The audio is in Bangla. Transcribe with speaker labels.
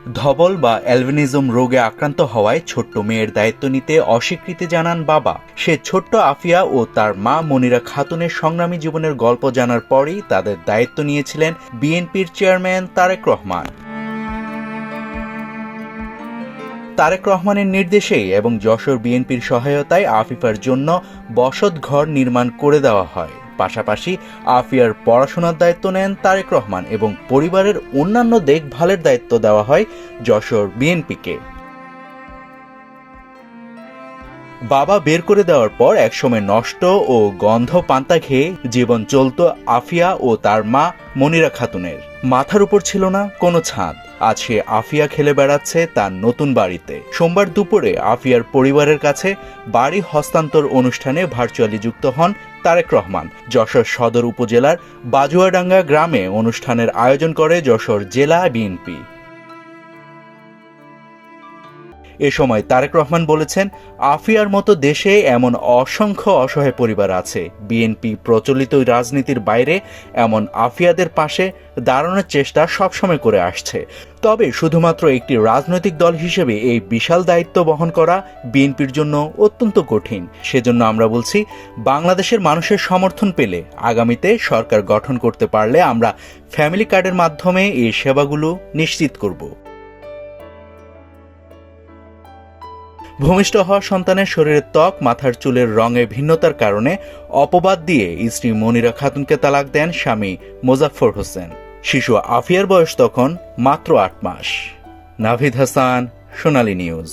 Speaker 1: ধবল বা অ্যালবিনিজম রোগে আক্রান্ত হওয়ায় ছোট্ট মেয়ের দায়িত্ব নিতে অস্বীকৃতি জানান বাবা। সে ছোট্ট আফিয়া ও তার মা মনিরা খাতুনের সংগ্রামী জীবনের গল্প জানার পরই তাদের দায়িত্ব নিয়েছিলেন বিএনপির চেয়ারম্যান তারেক রহমান। তারেক রহমানের নির্দেশেই এবং যশোর বিএনপির সহায়তায় আফিফার জন্য বসত ঘর নির্মাণ করে দেওয়া হয়। পাশাপাশি আফিয়ার পড়াশোনার দায়িত্ব নেন তারেক রহমান এবং পরিবারের অন্যান্য দেখভালের দায়িত্ব দেওয়া হয় যশোর বিএনপিকে। বাবা বের করে দেওয়ার পর একসময় নষ্ট ও গন্ধ পান্তা খেয়ে জীবন চলত আফিয়া ও তার মা মনিরা খাতুনের। মাথার উপর ছিল না কোনো ছাদ। আজ সে আফিয়া খেলে বেড়াচ্ছে তার নতুন বাড়িতে। সোমবার দুপুরে আফিয়ার পরিবারের কাছে বাড়ি হস্তান্তর অনুষ্ঠানে ভার্চুয়ালি যুক্ত হন তারেক রহমান। যশোর সদর উপজেলার বাজুয়াডাঙ্গা গ্রামে অনুষ্ঠানের আয়োজন করে যশোর জেলা বিএনপি। এ সময় তারেক রহমান বলেছেন, আফিয়ার মতো দেশে এমন অসংখ্য অসহায় পরিবার আছে। বিএনপি প্রচলিত রাজনীতির বাইরে এমন আফিয়াদের পাশে দাঁড়ানোর চেষ্টা সবসময় করে আসছে। তবে শুধুমাত্র একটি রাজনৈতিক দল হিসেবে এই বিশাল দায়িত্ব বহন করা বিএনপির জন্য অত্যন্ত কঠিন। সেজন্য আমরা বলছি, বাংলাদেশের মানুষের সমর্থন পেলে আগামীতে সরকার গঠন করতে পারলে আমরা ফ্যামিলি কার্ডের মাধ্যমে এই সেবাগুলো নিশ্চিত করব। ভূমিষ্ঠ হওয়া সন্তানের শরীরের ত্বক, মাথার চুলের রঙে ভিন্নতার কারণে অপবাদ দিয়ে স্ত্রী মনিরা খাতুনকে তালাক দেন স্বামী মোজাফফর হোসেন। শিশু আফিয়ার বয়স তখন মাত্র 8 মাস। নাভিদ হাসান, সোনালী নিউজ।